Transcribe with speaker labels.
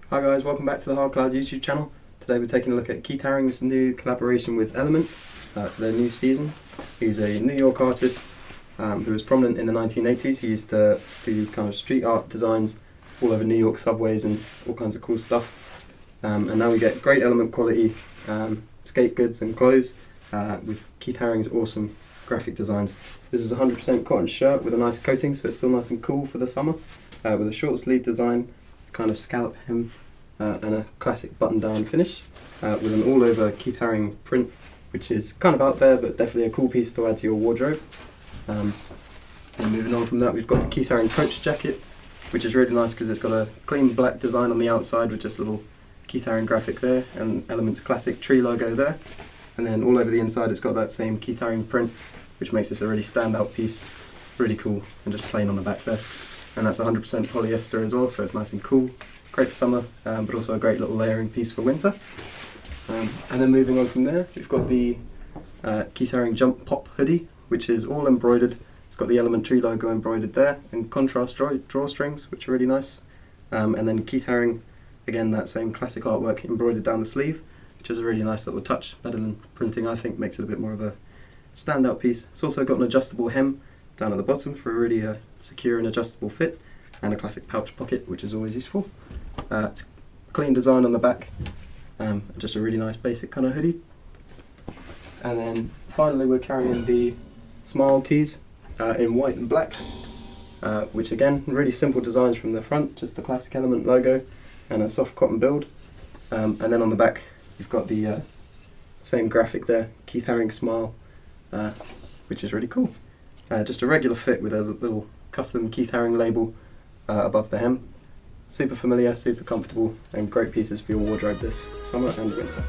Speaker 1: Hi guys, welcome back to the Hardcloud YouTube channel. Today we're taking a look at Keith Haring's new collaboration with Element for their new season. He's a New York artist who was prominent in the 1980s. He used to do these kind of street art designs all over New York subways and all kinds of cool stuff. And now we get great Element quality skate goods and clothes with Keith Haring's awesome graphic designs. This is a 100% cotton shirt with a nice coating, so it's still nice and cool for the summer, with a short sleeve design, kind of scallop hem, and a classic button down finish with an all over Keith Haring print, which is kind of out there but definitely a cool piece to add to your wardrobe. And moving on from that, we've got the Keith Haring coach jacket, which is really nice because it's got a clean black design on the outside with just a little Keith Haring graphic there and Element's classic tree logo there, and then all over the inside it's got that same Keith Haring print, which makes this a really standout piece, really cool, and just plain on the back there. And that's 100% polyester as well, so it's nice and cool, great for summer, but also a great little layering piece for winter. And then moving on from there, we've got the Keith Haring Jump Pop hoodie, which is all embroidered. It's got the Element tree logo embroidered there, and contrast drawstrings, which are really nice. And then Keith Haring, again that same classic artwork embroidered down the sleeve, which is a really nice little touch, better than printing I think, makes it a bit more of a standout piece. It's also got an adjustable hem down at the bottom for a really secure and adjustable fit, and a classic pouch pocket, which is always useful. It's clean design on the back, just a really nice basic kind of hoodie. And then finally we're carrying the Smile tees in white and black, which again, really simple designs from the front, just the classic Element logo and a soft cotton build. And then on the back you've got the same graphic there, Keith Haring Smile, which is really cool. Just a regular fit with a little custom Keith Haring label above the hem. Super familiar, super comfortable, and great pieces for your wardrobe this summer and winter.